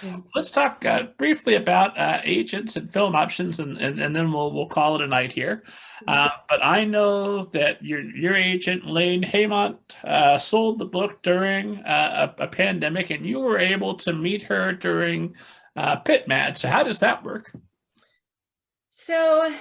Yeah. Let's talk briefly about agents and film options, and then we'll call it a night here. But I know that your agent Lane Haymont sold the book during a pandemic, and you were able to meet her during PitMad. So how does that work? So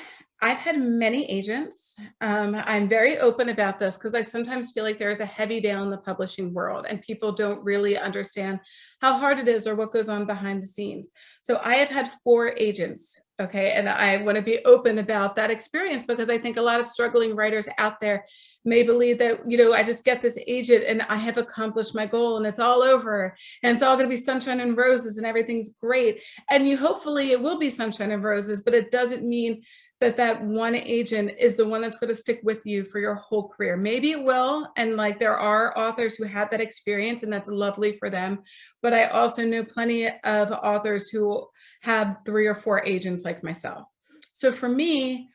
I've had many agents. I'm very open about this because I sometimes feel like there is a heavy veil in the publishing world and people don't really understand how hard it is or what goes on behind the scenes. So I have had 4 agents, okay? And I want to be open about that experience because I think a lot of struggling writers out there may believe that, I just get this agent and I have accomplished my goal and it's all over and it's all going to be sunshine and roses and everything's great. And hopefully it will be sunshine and roses, but it doesn't mean that one agent is the one that's going to stick with you for your whole career. Maybe it will, and like there are authors who had that experience and that's lovely for them, but I also know plenty of authors who have 3 or 4 agents like myself. So for me,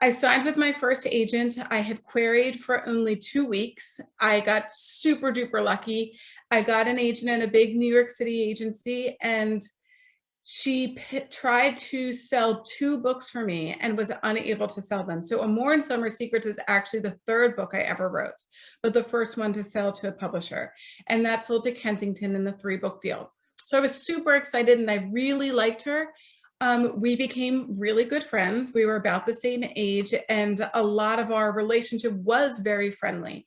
I signed with my first agent. I had queried for only 2 weeks. I got super duper lucky. I got an agent in a big New York City agency, and she tried to sell 2 books for me and was unable to sell them. So Amor and Summer Secrets is actually the 3rd book I ever wrote, but the first one to sell to a publisher. And that sold to Kensington in the 3-book deal. So I was super excited and I really liked her. We became really good friends. We were about the same age and a lot of our relationship was very friendly.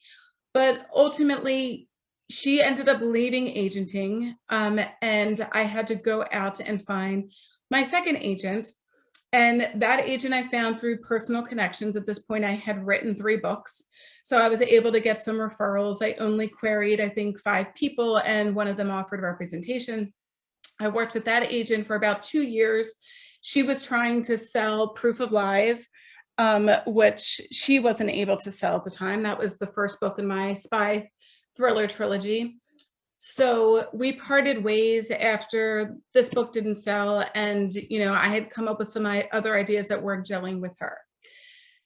But ultimately, she ended up leaving agenting, and I had to go out and find my second agent. And that agent I found through personal connections. At this point, I had written 3 books. So I was able to get some referrals. I only queried, I think, 5 people, and one of them offered representation. I worked with that agent for about 2 years. She was trying to sell Proof of Lies, which she wasn't able to sell at the time. That was the first book in my spy thriller trilogy. So we parted ways after this book didn't sell, and I had come up with some other ideas that weren't gelling with her.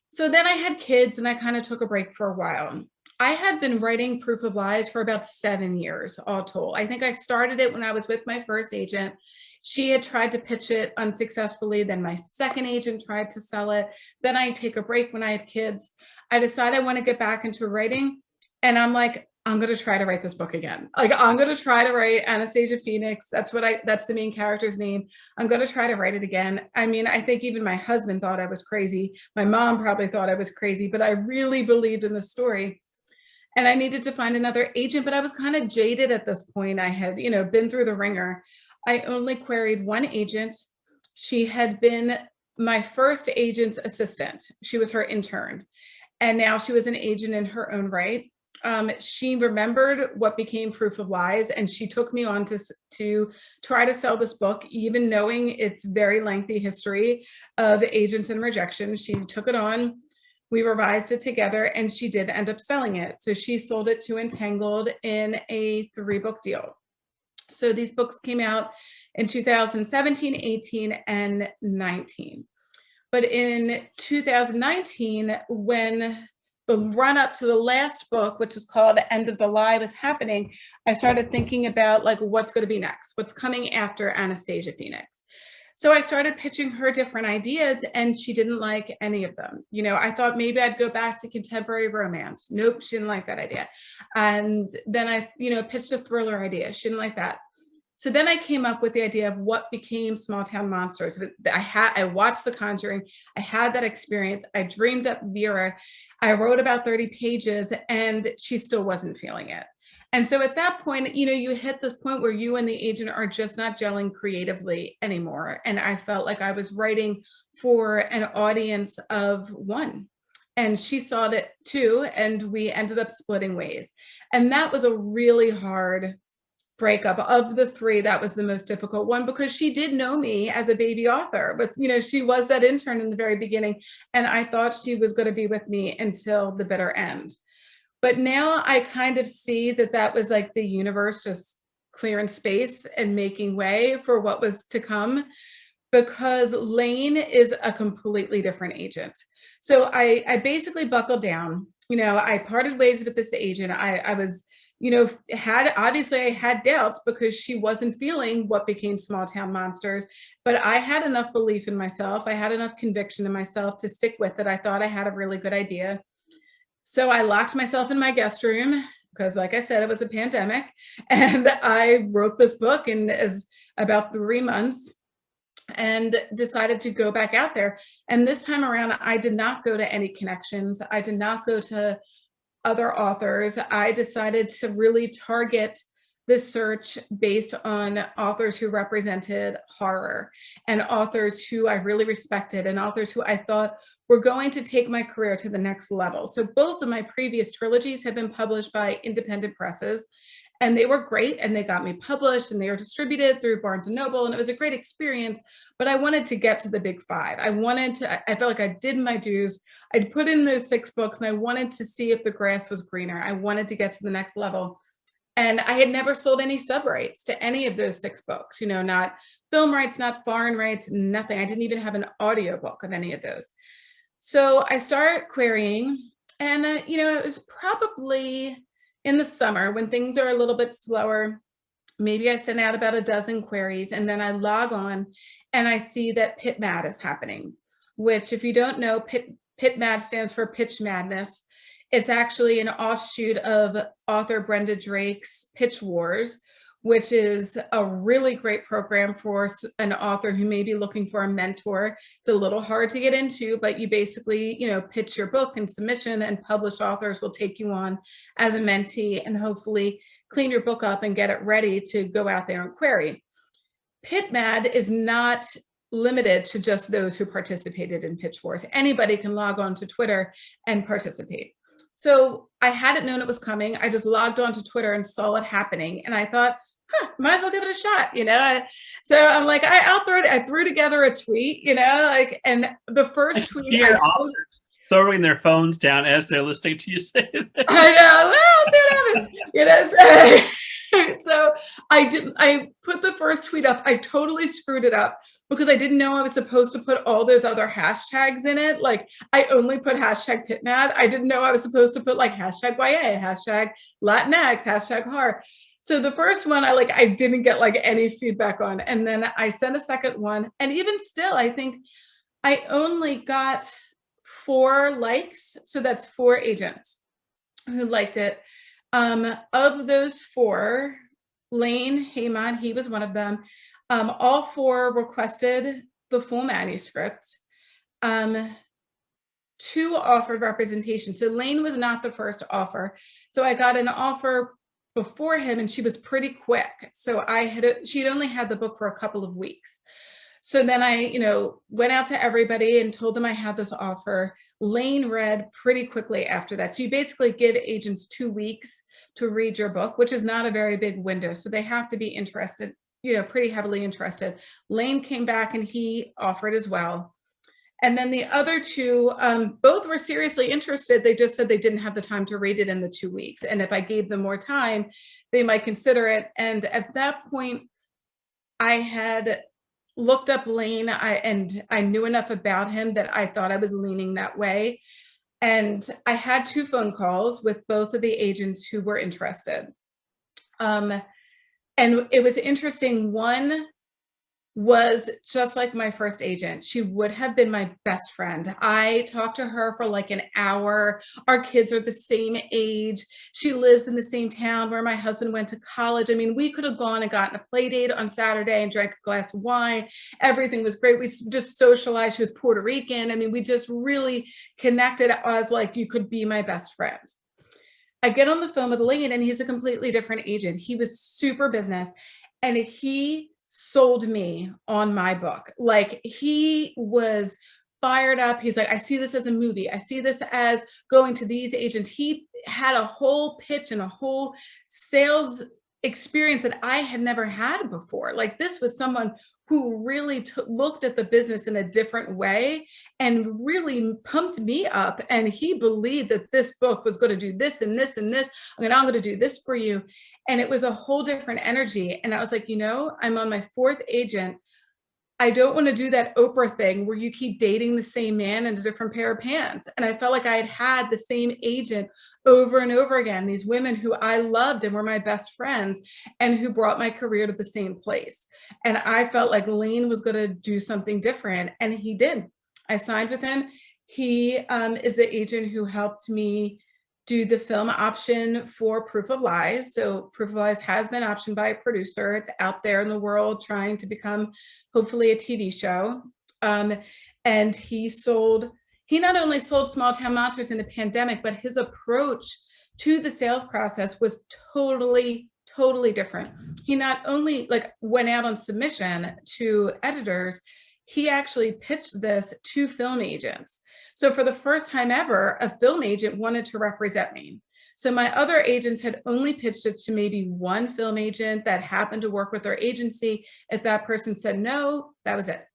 So then I had kids and I kind of took a break for a while. I had been writing Proof of Lies for about 7 years all told. I think I started it when I was with my first agent. She had tried to pitch it unsuccessfully. Then my second agent tried to sell it. Then I take a break when I have kids. I decide I want to get back into writing. And I'm like, I'm going to try to write this book again. Like, I'm going to try to write Anastasia Phoenix. That's the main character's name. I'm going to try to write it again. I mean, I think even my husband thought I was crazy. My mom probably thought I was crazy, but I really believed in the story. And I needed to find another agent, but I was kind of jaded at this point. I had, been through the ringer. I only queried one agent. She had been my first agent's assistant. She was her intern. And now she was an agent in her own right. She remembered what became Proof of Lies, and she took me on to try to sell this book, even knowing its very lengthy history of agents and rejection. She took it on. We revised it together, and she did end up selling it. So she sold it to Entangled in a 3-book deal. So these books came out in 2017, 18, and 19. But in 2019, when the run up to the last book, which is called End of the Lie, was happening, I started thinking about like what's going to be next, what's coming after Anastasia Phoenix. So I started pitching her different ideas and she didn't like any of them. I thought maybe I'd go back to contemporary romance. Nope, she didn't like that idea. And then I, pitched a thriller idea. She didn't like that. So then I came up with the idea of what became Small Town Monsters. I watched The Conjuring. I had that experience. I dreamed up Vera. I wrote about 30 pages and she still wasn't feeling it. And so at that point, you hit this point where you and the agent are just not gelling creatively anymore. And I felt like I was writing for an audience of one. And she saw it too, and we ended up splitting ways. And that was a really hard breakup. Of the 3, that was the most difficult one because she did know me as a baby author, but she was that intern in the very beginning, and I thought she was going to be with me until the bitter end. But now I kind of see that was like the universe just clearing space and making way for what was to come, because Lane is a completely different agent. So I basically buckled down. I parted ways with this agent. I was obviously I had doubts because she wasn't feeling what became Small Town Monsters, but I had enough belief in myself. I had enough conviction in myself to stick with it. I thought I had a really good idea. So I locked myself in my guest room because, like I said, it was a pandemic, and I wrote this book in about 3 months and decided to go back out there. And this time around, I did not go to any connections. I did not go to other authors. I decided to really target this search based on authors who represented horror and authors who I really respected and authors who I thought were going to take my career to the next level. So both of my previous trilogies have been published by independent presses, and they were great, and they got me published, and they were distributed through Barnes & Noble, and it was a great experience, but I wanted to get to the big five. I felt like I did my dues. I'd put in those 6 books, and I wanted to see if the grass was greener. I wanted to get to the next level. And I had never sold any sub rights to any of those 6 books, not film rights, not foreign rights, nothing. I didn't even have an audiobook of any of those. So I started querying, and it was probably in the summer when things are a little bit slower. Maybe I send out about a dozen queries, and then I log on and I see that Pit Mad is happening, which, if you don't know, Pit Mad stands for Pitch Madness. It's actually an offshoot of author Brenda Drake's Pitch Wars, which is a really great program for an author who may be looking for a mentor. It's a little hard to get into, but you basically, pitch your book and submission, and published authors will take you on as a mentee and hopefully clean your book up and get it ready to go out there and query. Pit Mad is not limited to just those who participated in Pitch Wars. Anybody can log on to Twitter and participate. So I hadn't known it was coming. I just logged on to Twitter and saw it happening. And I thought, might as well give it a shot, So I'm like, I'll throw it. I threw together a tweet, and the first tweet, throwing their phones down as they're listening to you say that. I know. Well, see what happens. So I put the first tweet up. I totally screwed it up because I didn't know I was supposed to put all those other hashtags in it. Like, I only put hashtag PitMad. I didn't know I was supposed to put like hashtag YA, hashtag Latinx, hashtag horror. So the first one I didn't get like any feedback on. And then I sent a second one. And even still, I think I only got 4 likes. So that's 4 agents who liked it. Of those 4, Lane Haymon, he was one of them. All 4 requested the full manuscript. 2 offered representation. So Lane was not the first offer. So I got an offer before him, and she was pretty quick. So she'd only had the book for a couple of weeks. So then I, went out to everybody and told them I had this offer. Lane read pretty quickly after that. So you basically give agents 2 weeks to read your book, which is not a very big window. So they have to be interested, pretty heavily interested. Lane came back and he offered as well. And then the other 2, both were seriously interested. They just said they didn't have the time to read it in the 2 weeks. And if I gave them more time, they might consider it. And at that point, I had looked up Lane, and I knew enough about him that I thought I was leaning that way. And I had 2 phone calls with both of the agents who were interested. And it was interesting. One was just like my first agent. She would have been my best friend. I talked to her for like an hour. Our kids are the same age. She lives in the same town where my husband went to college. I mean, we could have gone and gotten a play date on Saturday and drank a glass of wine. Everything was great. We just socialized. She was Puerto Rican. I mean, we just really connected as like, you could be my best friend. I get on the phone with Lane, and he's a completely different agent. He was super business, and he sold me on my book. Like, he was fired up. He's like, I see this as a movie. I see this as going to these agents. He had a whole pitch and a whole sales experience that I had never had before. Like, this was someone who really looked at the business in a different way and really pumped me up. And he believed that this book was going to do this and this and this. I'm going to do this for you. And it was a whole different energy. And I was like, I'm on my 4th agent. I don't want to do that Oprah thing where you keep dating the same man in a different pair of pants. And I felt like I had the same agent over and over again, these women who I loved and were my best friends and who brought my career to the same place. And I felt like Lane was going to do something different, and he did. I signed with him. He is the agent who helped me do the film option for Proof of Lies. So Proof of Lies has been optioned by a producer. It's out there in the world trying to become hopefully a TV show. And he not only sold Small Town Monsters in a pandemic, but his approach to the sales process was totally different. He not only like went out on submission to editors, he actually pitched this to film agents. So for the first time ever, a film agent wanted to represent me. So my other agents had only pitched it to maybe one film agent that happened to work with their agency. If that person said no, that was it.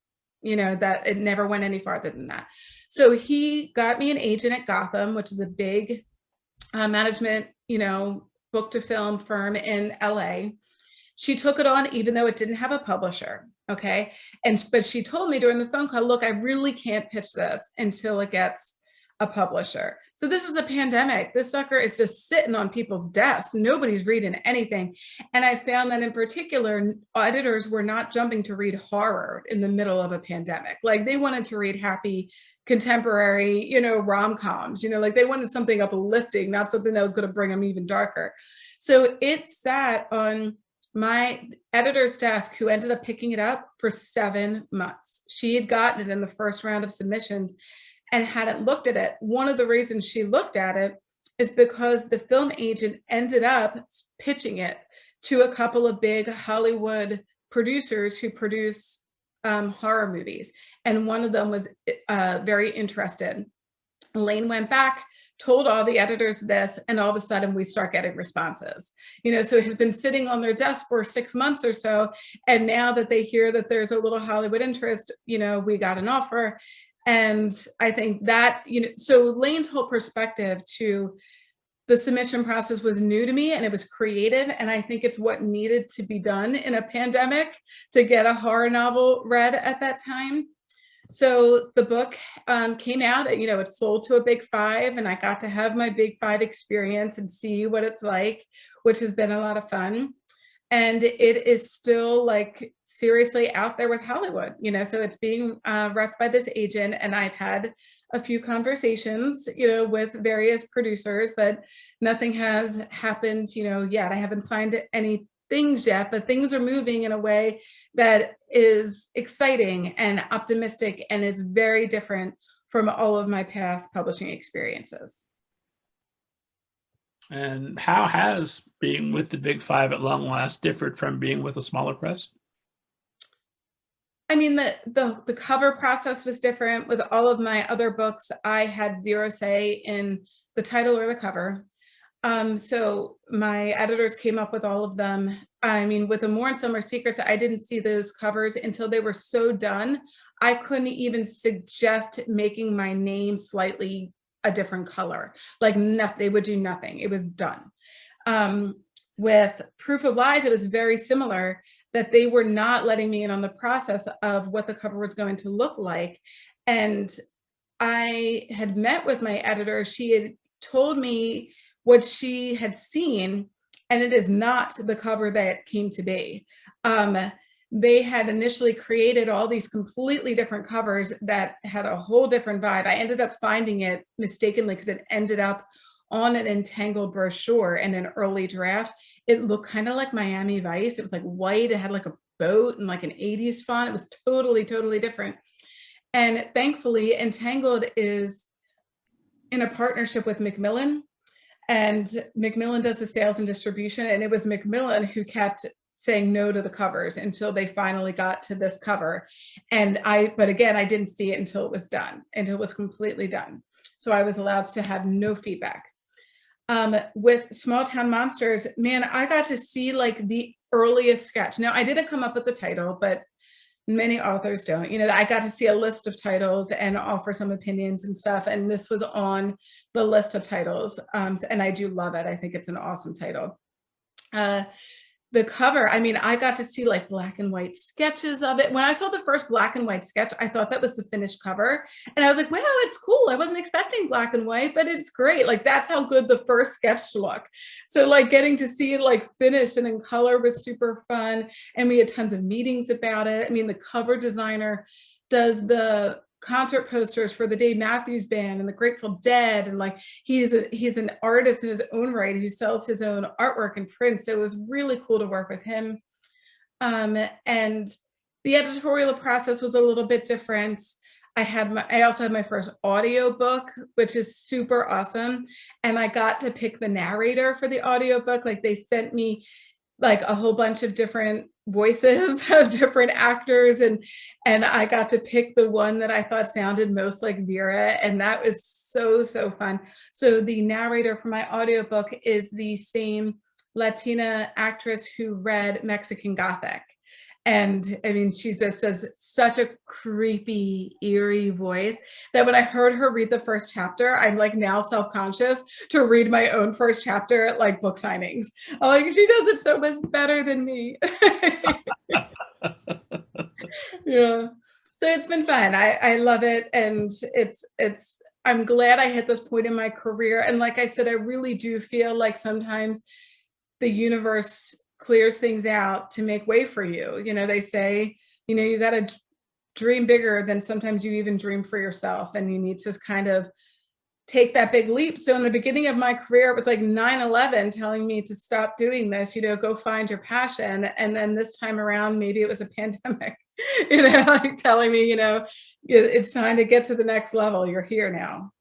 You know, that it never went any farther than that. So he got me an agent at Gotham, which is a big management, you know, book to film firm in LA. She took it on even though it didn't have a publisher. Okay. But she told me during the phone call, look, I really can't pitch this until it gets a publisher. So this is a pandemic. This sucker is just sitting on people's desks. Nobody's reading anything. And I found that in particular, editors were not jumping to read horror in the middle of a pandemic. Like they wanted to read happy, contemporary, you know, rom-coms, you know, like they wanted something uplifting, not something that was going to bring them even darker. So it sat on my editor's desk, who ended up picking it up for 7 months. She had gotten it in the first round of submissions and hadn't looked at it. One of the reasons she looked at it is because the film agent ended up pitching it to a couple of big Hollywood producers who produce horror movies. And one of them was very interested. Elaine went back, told all the editors this, and all of a sudden we start getting responses. You know, so it had been sitting on their desk for 6 months or so. And now that they hear that there's a little Hollywood interest, you know, we got an offer. And I think that, you know, so Lane's whole perspective to the submission process was new to me, and it was creative. And I think it's what needed to be done in a pandemic to get a horror novel read at that time. So the book came out, you know, it sold to a big five, and I got to have my big five experience and see what it's like, which has been a lot of fun. And it is still like seriously out there with Hollywood, you know, so it's being repped by this agent. And I've had a few conversations, you know, with various producers, but nothing has happened, you know, yet. I haven't signed any things yet, but things are moving in a way that is exciting and optimistic and is very different from all of my past publishing experiences. And how has being with the big five at long last differed from being with a smaller press? I mean, the cover process was different. With all of my other books, I had zero say in the title or the cover. So my editors came up with all of them. I mean, with Amor and Summer Secrets, I didn't see those covers until they were so done. I couldn't even suggest making my name slightly a different color. Like nothing, they would do nothing. It was done. With Proof of Lies, it was very similar, that they were not letting me in on the process of what the cover was going to look like. And I had met with my editor. She had told me what she had seen, and it is not the cover that came to be. They had initially created all these completely different covers that had a whole different vibe. I ended up finding it mistakenly because it ended up on an Entangled brochure in an early draft. It looked kind of like Miami Vice. It was like white. It had like a boat and like an 80s font. It was totally different. And thankfully, Entangled is in a partnership with Macmillan. And Macmillan does the sales and distribution. And it was Macmillan who kept saying no to the covers until they finally got to this cover. But again, I didn't see it until it was done, until it was completely done. So I was allowed to have no feedback. With Small Town Monsters, man, I got to see like the earliest sketch. Now, I didn't come up with the title, but many authors don't. You know, I got to see a list of titles and offer some opinions and stuff. And this was on the list of titles. And I do love it. I think it's an awesome title. the cover, I mean, I got to see like black and white sketches of it. When I saw the first black and white sketch, I thought that was the finished cover. And I was like, wow, it's cool. I wasn't expecting black and white, but it's great. Like, that's how good the first sketch looked. So like getting to see it like finished and in color was super fun. And we had tons of meetings about it. I mean, the cover designer does the concert posters for the Dave Matthews Band and the Grateful Dead, and like he's an artist in his own right who sells his own artwork and prints. So it was really cool to work with him. And the editorial process was a little bit different. I also had my first audio book, which is super awesome, and I got to pick the narrator for the audio book. Like, they sent me like a whole bunch of different voices of different actors, and I got to pick the one that I thought sounded most like Vera, and that was so fun. So the narrator for my audiobook is the same Latina actress who read Mexican Gothic. And I mean, she just does such a creepy, eerie voice that when I heard her read the first chapter, I'm like now self-conscious to read my own first chapter at like book signings. I'm like, she does it so much better than me. Yeah. So it's been fun. I love it. And I'm glad I hit this point in my career. And like I said, I really do feel like sometimes the universe clears things out to make way for you. You know, they say, you know, you got to dream bigger than sometimes you even dream for yourself, and you need to kind of take that big leap. So in the beginning of my career, it was like 9/11 telling me to stop doing this, you know, go find your passion. And then this time around, maybe it was a pandemic, you know, like telling me, you know, it's time to get to the next level. You're here now.